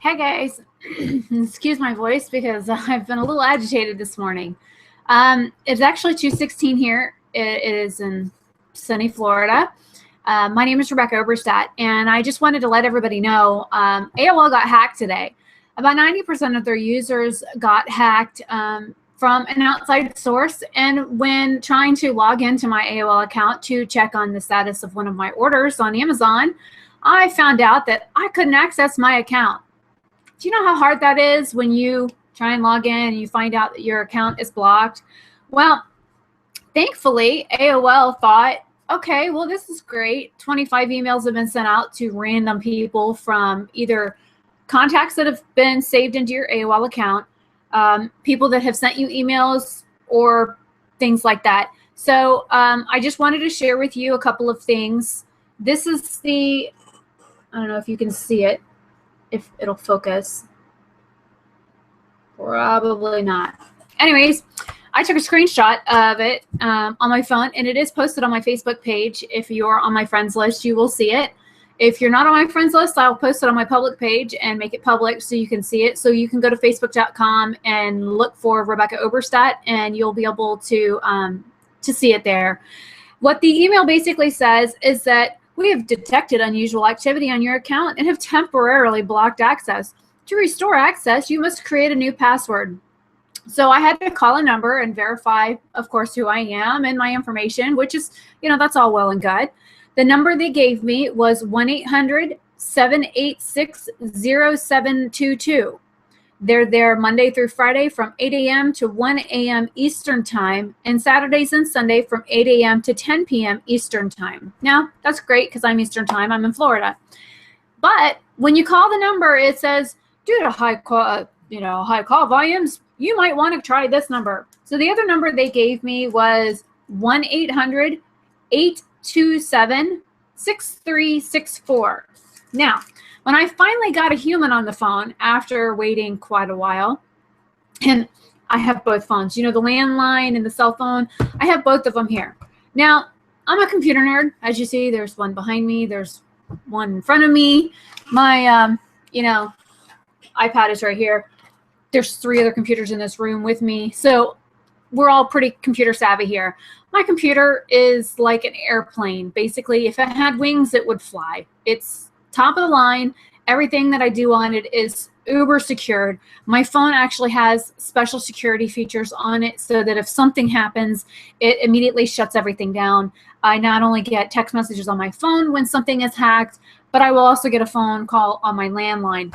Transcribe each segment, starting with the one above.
Hey guys, excuse my voice because I've been a little agitated this morning. It's actually 2:16 here. It is in sunny Florida. My name is Rebecca Oberstadt, and I just wanted to let everybody know AOL got hacked today. About 90% of their users got hacked from an outside source, and when trying to log into my AOL account to check on the status of one of my orders on Amazon, I found out that I couldn't access my account. Do you know how hard that is when you try and log in and you find out that your account is blocked? Well, thankfully, AOL thought, okay, well, this is great. 25 emails have been sent out to random people from either contacts that have been saved into your AOL account, people that have sent you emails, or things like that. So I just wanted to share with you a couple of things. This is I don't know if you can see it, if it'll focus. Probably not. Anyways, I took a screenshot of it on my phone, and it is posted on my Facebook page. If you're on my friends list, you will see it. If you're not on my friends list, I'll post it on my public page and make it public so you can see it. So you can go to facebook.com and look for Rebecca Oberstadt, and you'll be able to see it there. What the email basically says is that we have detected unusual activity on your account and have temporarily blocked access. To restore access, you must create a new password. So I had to call a number and verify, of course, who I am and my information, which is, that's all well and good. The number they gave me was 1-800-786-0722. They're there Monday through Friday from 8 a.m. to 1 a.m. Eastern Time, and Saturdays and Sunday from 8 a.m. to 10 p.m. Eastern Time. Now, that's great because I'm Eastern Time. I'm in Florida. But when you call the number, it says, due to high call volumes, you might want to try this number. So the other number they gave me was 1-800-827-6364. Now, when I finally got a human on the phone after waiting quite a while, and I have both phones, the landline and the cell phone, I have both of them here. Now, I'm a computer nerd. As you see, there's one behind me. There's one in front of me. My, iPad is right here. There's 3 other computers in this room with me. So we're all pretty computer savvy here. My computer is like an airplane. Basically, if it had wings, it would fly. It's top of the line. Everything that I do on it is uber secured. My phone actually has special security features on it so that if something happens, it immediately shuts everything down. I not only get text messages on my phone when something is hacked, but I will also get a phone call on my landline.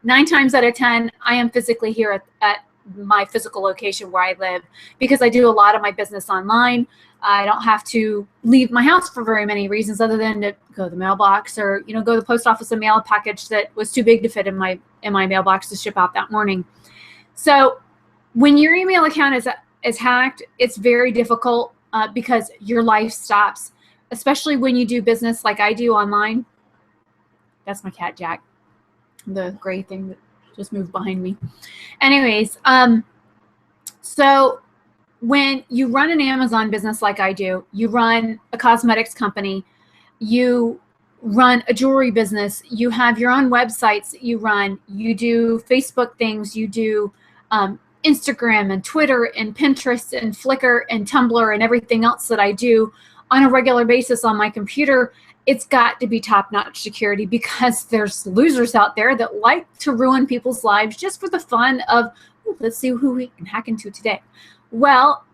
9 times out of 10, I am physically here at my physical location where I live because I do a lot of my business online. I don't have to leave my house for very many reasons other than to go to the mailbox or, go to the post office and mail a package that was too big to fit in my mailbox to ship out that morning. So when your email account is hacked, it's very difficult because your life stops, especially when you do business like I do online. That's my cat, Jack, the gray thing that just moved behind me. Anyways, so when you run an Amazon business like I do, you run a cosmetics company, you run a jewelry business, you have your own websites you run, you do Facebook things, you do Instagram and Twitter and Pinterest and Flickr and Tumblr and everything else that I do on a regular basis on my computer. It's got to be top-notch security because there's losers out there that like to ruin people's lives just for the fun of, let's see who we can hack into today. Well,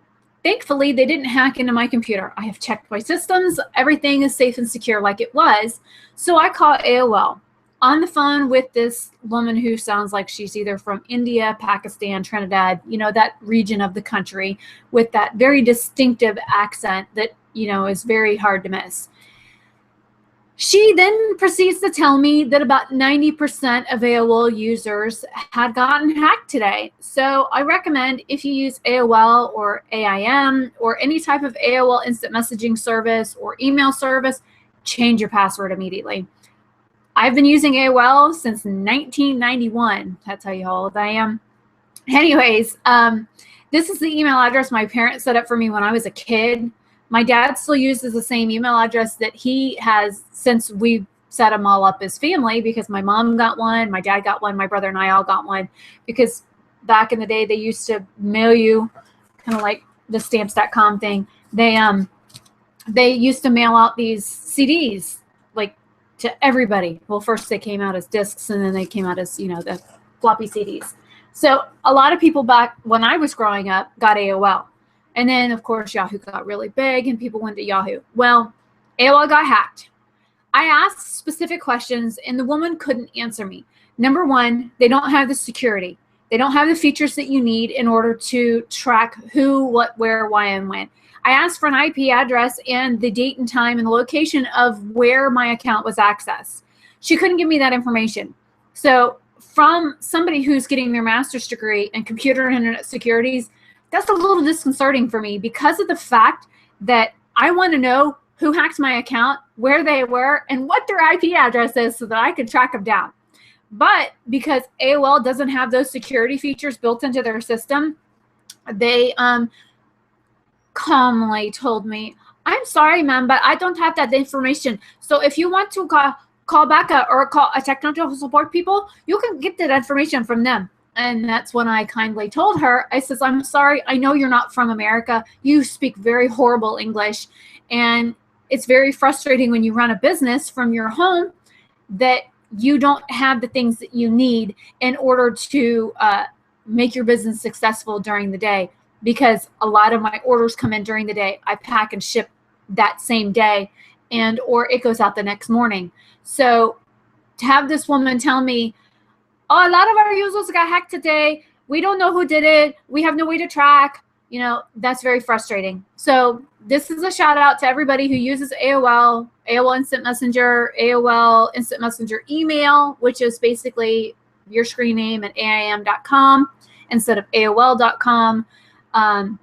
thankfully, they didn't hack into my computer. I have checked my systems. Everything is safe and secure like it was. So I call AOL on the phone with this woman who sounds like she's either from India, Pakistan, Trinidad, that region of the country with that very distinctive accent that, is very hard to miss. She then proceeds to tell me that about 90% of AOL users had gotten hacked today. So I recommend if you use AOL or AIM or any type of AOL instant messaging service or email service, change your password immediately. I've been using AOL since 1991. That's how old I am. Anyways, this is the email address my parents set up for me when I was a kid. My dad still uses the same email address that he has since we set them all up as family because my mom got one, my dad got one, my brother and I all got one, because back in the day they used to mail you kind of like the stamps.com thing. They used to mail out these CDs like to everybody. Well, first they came out as discs, and then they came out as, you know, the floppy CDs. So a lot of people back when I was growing up got AOL. And then, of course, Yahoo got really big and people went to Yahoo. Well, AOL got hacked. I asked specific questions and the woman couldn't answer me. Number one, they don't have the security. They don't have the features that you need in order to track who, what, where, why, and when. I asked for an IP address and the date and time and the location of where my account was accessed. She couldn't give me that information. So from somebody who's getting their master's degree in computer and internet securities, that's a little disconcerting for me because of the fact that I want to know who hacked my account, where they were, and what their IP address is so that I can track them down. But because AOL doesn't have those security features built into their system, they calmly told me, "I'm sorry, ma'am, but I don't have that information. So if you want to call back or call a technical support people, you can get that information from them." And that's when I kindly told her, I says, "I'm sorry, I know you're not from America. You speak very horrible English. And it's very frustrating when you run a business from your home that you don't have the things that you need in order to make your business successful during the day, because a lot of my orders come in during the day. I pack and ship that same day, and or it goes out the next morning." So to have this woman tell me, "Oh, a lot of our users got hacked today. We don't know who did it. We have no way to track," you know, that's very frustrating. So this is a shout out to everybody who uses AOL, AOL Instant Messenger, AOL Instant Messenger email, which is basically your screen name at AIM.com instead of AOL.com. And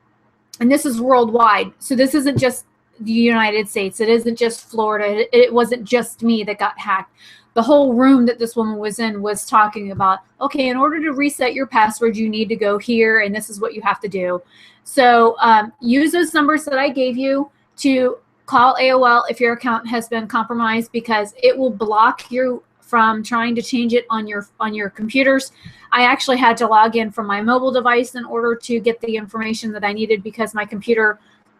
this is worldwide. So this isn't just the United States. It isn't just Florida. It wasn't just me that got hacked. The whole room that this woman was in was talking about, okay, in order to reset your password, you need to go here, and this is what you have to do. So use those numbers that I gave you to call AOL if your account has been compromised, because it will block you from trying to change it on your computers. I actually had to log in from my mobile device in order to get the information that I needed, because my computer,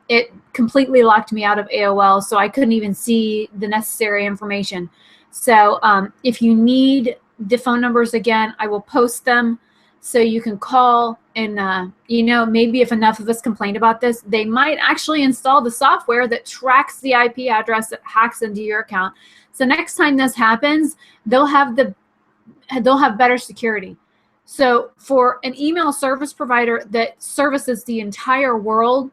it completely locked me out of AOL, so I couldn't even see the necessary information. So if you need the phone numbers again, I will post them so you can call. And, you know, maybe if enough of us complain about this, they might actually install the software that tracks the IP address that hacks into your account. So next time this happens, they'll have better security. So for an email service provider that services the entire world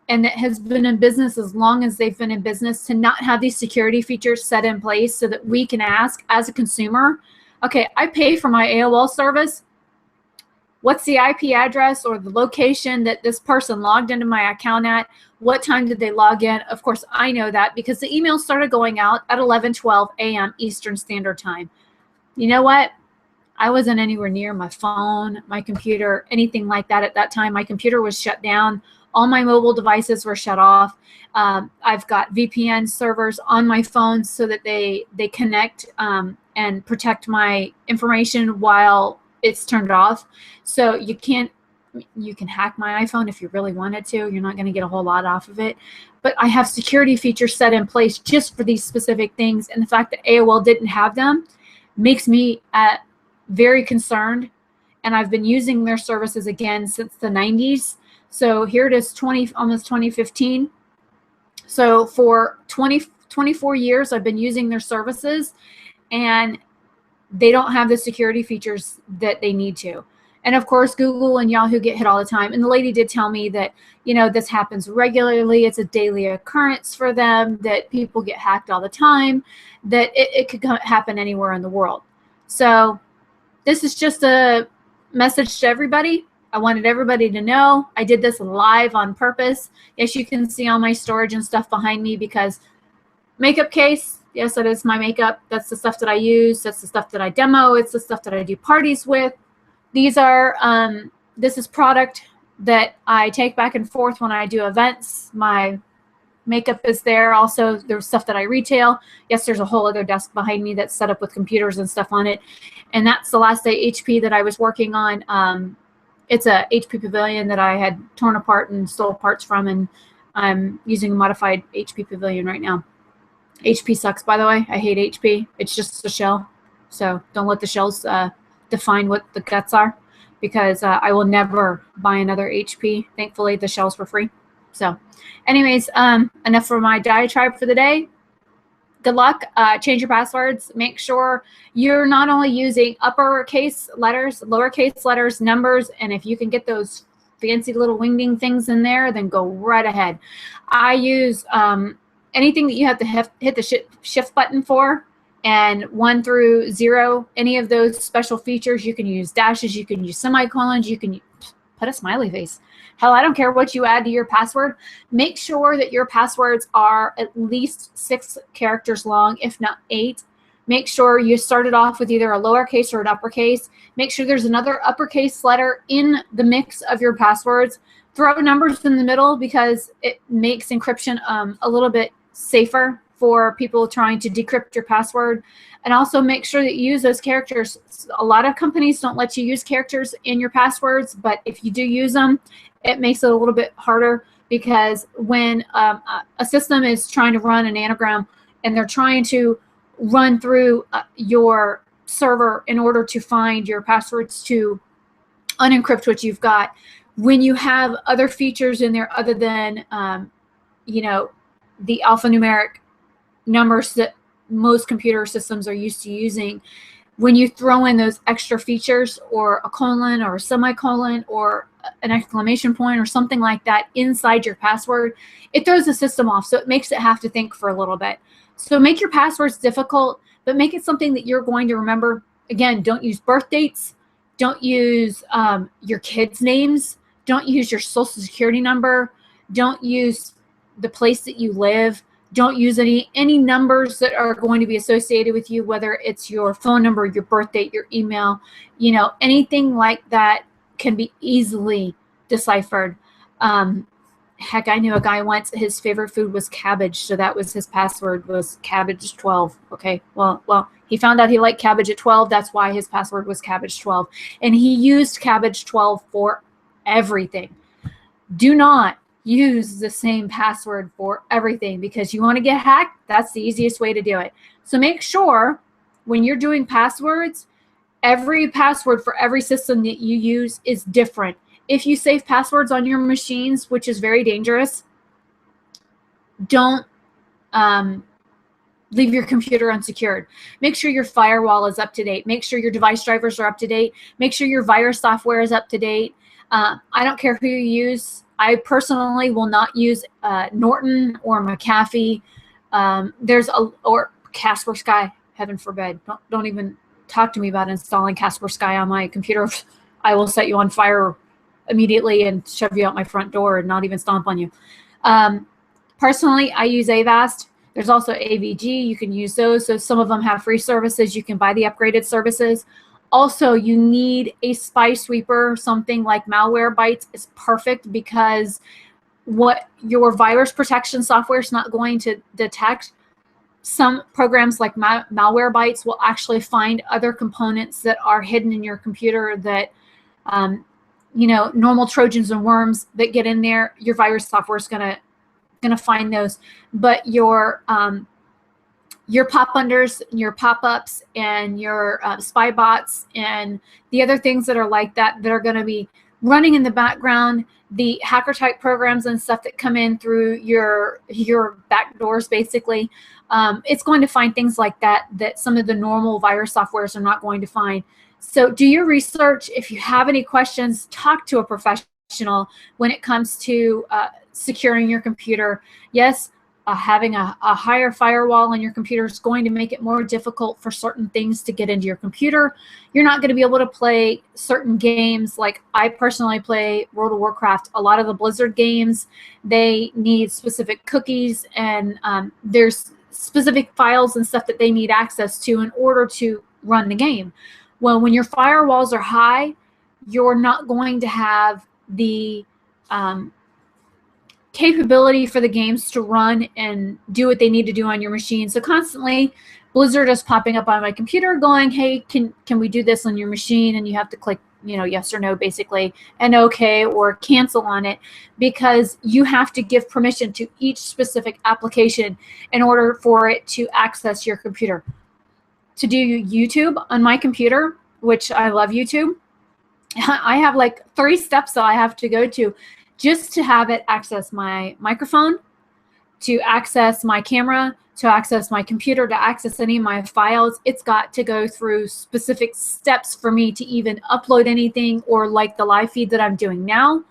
and that has been in business as long as they've been in business, to not have these security features set in place so that we can ask as a consumer, okay, I pay for my AOL service. What's the IP address or the location that this person logged into my account at? What time did they log in? Of course, I know that because the emails started going out at 11:12 a.m. Eastern Standard Time. You know what? I wasn't anywhere near my phone, my computer, anything like that at that time. My computer was shut down. All my mobile devices were shut off. I've got VPN servers on my phone so that they connect and protect my information while it's turned off. So you can hack my iPhone if you really wanted to. You're not going to get a whole lot off of it. But I have security features set in place just for these specific things. And the fact that AOL didn't have them makes me very concerned. And I've been using their services again since the 90s. So here it is, almost 2015. So for 24 years, I've been using their services, and they don't have the security features that they need to. And of course, Google and Yahoo get hit all the time. And the lady did tell me that, you know, this happens regularly. It's a daily occurrence for them, that people get hacked all the time, that it could happen anywhere in the world. So this is just a message to everybody. I wanted everybody to know. I did this live on purpose. Yes, you can see all my storage and stuff behind me, because makeup case, yes, that is my makeup. That's the stuff that I use. That's the stuff that I demo. It's the stuff that I do parties with. These are, this is product that I take back and forth when I do events. My makeup is there. Also, there's stuff that I retail. Yes, there's a whole other desk behind me that's set up with computers and stuff on it. And that's the last day HP that I was working on. It's a HP Pavilion that I had torn apart and stole parts from, and I'm using a modified HP Pavilion right now. HP sucks, by the way. I hate HP. It's just a shell. So don't let the shells define what the guts are, because I will never buy another HP. Thankfully, the shells were free. So anyways, enough for my diatribe for the day. Good luck. Change your passwords. Make sure you're not only using uppercase letters, lowercase letters, numbers, and if you can get those fancy little wingding things in there, then go right ahead. I use anything that you have to hit the shift button for, and 1 through 0, any of those special features. You can use dashes, you can use semicolons, you can put a smiley face. Hell, I don't care what you add to your password. Make sure that your passwords are at least 6 characters long, if not 8. Make sure you start it off with either a lowercase or an uppercase. Make sure there's another uppercase letter in the mix of your passwords. Throw numbers in the middle because it makes encryption a little bit safer for people trying to decrypt your password. And also make sure that you use those characters. A lot of companies don't let you use characters in your passwords, but if you do use them, it makes it a little bit harder, because when a system is trying to run an anagram and they're trying to run through your server in order to find your passwords to unencrypt what you've got, when you have other features in there other than, you know, the alphanumeric numbers that most computer systems are used to using, when you throw in those extra features or a colon or a semicolon or an exclamation point or something like that inside your password, it throws the system off. So it makes it have to think for a little bit. So make your passwords difficult, but make it something that you're going to remember. Again, don't use birth dates. Don't use your kids' names. Don't use your social security number. Don't use the place that you live. Don't use any numbers that are going to be associated with you, whether it's your phone number, your birth date, your email, you know, anything like that can be easily deciphered. Heck, I knew a guy once, his favorite food was cabbage, so that was his password, was cabbage 12. Okay, well, he found out he liked cabbage at 12. That's why his password was cabbage 12. And he used cabbage 12 for everything. Do not use the same password for everything, because you want to get hacked. That's the easiest way to do it. So make sure when you're doing passwords, every password for every system that you use is different. If you save passwords on your machines, which is very dangerous, don't leave your computer unsecured. Make sure your firewall is up to date. Make sure your device drivers are up to date. Make sure your virus software is up to date. I don't care who you use. I personally will not use Norton or McAfee. Or Kaspersky. Heaven forbid. Don't even talk to me about installing Kaspersky on my computer. I will set you on fire immediately and shove you out my front door and not even stomp on you. Personally, I use Avast. There's also AVG. You can use those. So some of them have free services. You can buy the upgraded services. Also, you need a spy sweeper. Something like Malwarebytes is perfect, because what your virus protection software is not going to detect, some programs like Malwarebytes will actually find other components that are hidden in your computer that, you know, normal Trojans and worms that get in there, your virus software is gonna find those. But your pop-unders, your pop-ups, and your spy bots, and the other things that are like that are going to be running in the background, the hacker type programs and stuff that come in through your back doors, basically, it's going to find things like that some of the normal virus softwares are not going to find. So do your research. If you have any questions, talk to a professional when it comes to securing your computer. Yes, having a higher firewall on your computer is going to make it more difficult for certain things to get into your computer. You're not going to be able to play certain games. Like I personally play World of Warcraft. A lot of the Blizzard games, they need specific cookies, and there's specific files and stuff that they need access to in order to run the game. Well, when your firewalls are high, you're not going to have the capability for the games to run and do what they need to do on your machine. So constantly Blizzard is popping up on my computer going, hey, can we do this on your machine? And you have to click, yes or no, basically, and okay, or cancel on it, because you have to give permission to each specific application in order for it to access your computer. To do YouTube on my computer, which I love YouTube, I have like 3 steps that I have to go to just to have it access my microphone, to access my camera, to access my computer, to access any of my files. It's got to go through specific steps for me to even upload anything, or like the live feed that I'm doing now.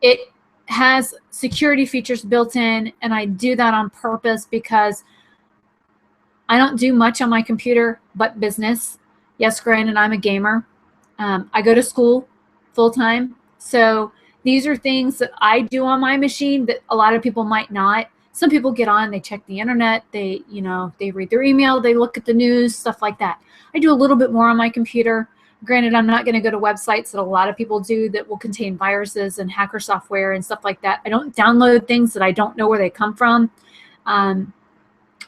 It has security features built in, and I do that on purpose because I don't do much on my computer but business. Yes, granted, I'm a gamer. I go to school full-time. So these are things that I do on my machine that a lot of people might not. Some people get on, they check the internet, they read their email, they look at the news, stuff like that. I do a little bit more on my computer. Granted, I'm not going to go to websites that a lot of people do that will contain viruses and hacker software and stuff like that. I don't download things that I don't know where they come from.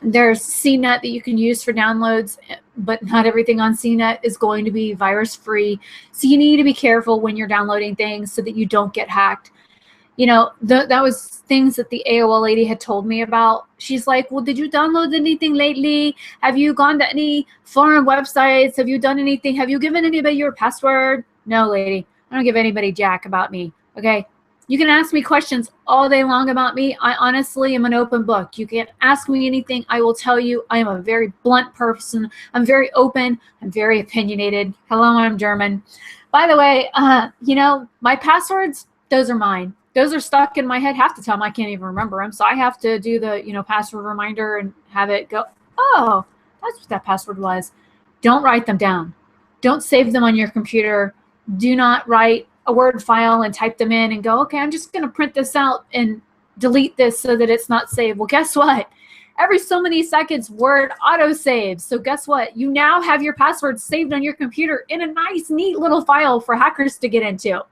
There's CNET that you can use for downloads, but not everything on CNET is going to be virus-free. So you need to be careful when you're downloading things so that you don't get hacked. That was things that the AOL lady had told me about. She's like, well, did you download anything lately? Have you gone to any foreign websites? Have you done anything? Have you given anybody your password? No, lady. I don't give anybody jack about me, okay? You can ask me questions all day long about me. I honestly am an open book. You can ask me anything. I will tell you. I am a very blunt person. I'm very open. I'm very opinionated. Hello, I'm German. By the way, my passwords, those are mine. Those are stuck in my head. Half the time I can't even remember them. So I have to do the, password reminder and have it go, oh, that's what that password was. Don't write them down. Don't save them on your computer. Do not write a Word file and type them in and go, okay, I'm just going to print this out and delete this so that it's not saved. Well, guess what? Every so many seconds, Word auto-saves. So guess what? You now have your password saved on your computer in a nice, neat little file for hackers to get into.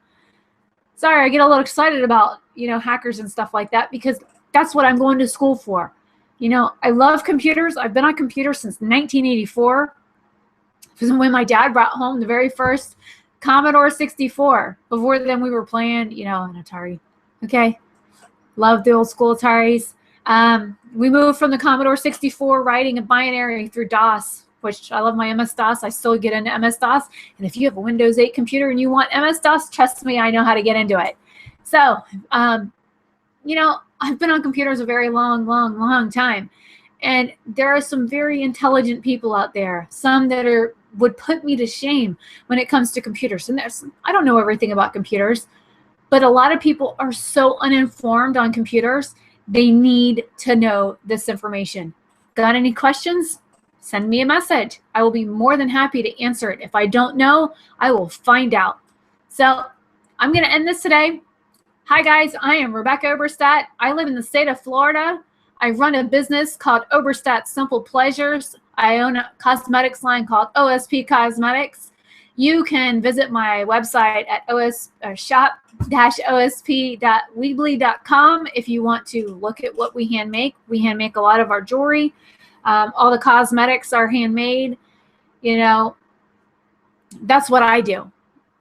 Sorry, I get a little excited about, hackers and stuff like that, because that's what I'm going to school for. I love computers. I've been on computers since 1984. When my dad brought home the very first Commodore 64. Before then, we were playing, an Atari. Okay, love the old school Ataris. We moved from the Commodore 64, writing a binary through DOS, which I love my MS-DOS. I still get into MS-DOS. And if you have a Windows 8 computer and you want MS-DOS, trust me, I know how to get into it. So, I've been on computers a very long time. And there are some very intelligent people out there, some that would put me to shame when it comes to computers. And I don't know everything about computers, but a lot of people are so uninformed on computers, they need to know this information. Got any questions? Send me a message. I will be more than happy to answer it. If I don't know, I will find out. So I'm going to end this today. Hi guys, I am Rebecca Oberstadt. I live in the state of Florida. I run a business called Oberstadt Simple Pleasures. I own a cosmetics line called OSP Cosmetics. You can visit my website at shop-osp.weebly.com if you want to look at what we hand make. We hand make a lot of our jewelry. All the cosmetics are handmade. That's what I do.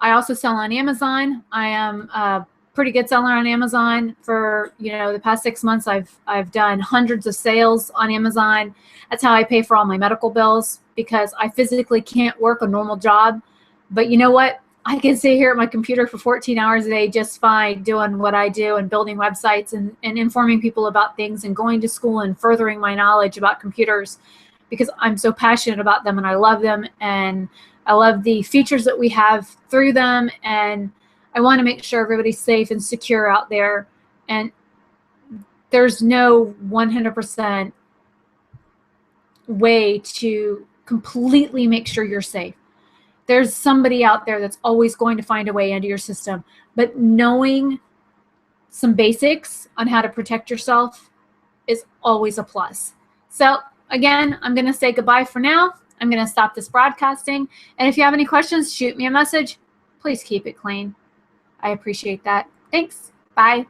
I also sell on Amazon. I am a pretty good seller on Amazon. For the past 6 months, I've done hundreds of sales on Amazon. That's how I pay for all my medical bills, because I physically can't work a normal job. But you know what? I can sit here at my computer for 14 hours a day just fine, doing what I do and building websites and informing people about things and going to school and furthering my knowledge about computers, because I'm so passionate about them and I love them, and I love the features that we have through them, and I want to make sure everybody's safe and secure out there. And there's no 100% way to completely make sure you're safe. There's somebody out there that's always going to find a way into your system. But knowing some basics on how to protect yourself is always a plus. So again, I'm going to say goodbye for now. I'm going to stop this broadcasting. And if you have any questions, shoot me a message. Please keep it clean. I appreciate that. Thanks. Bye.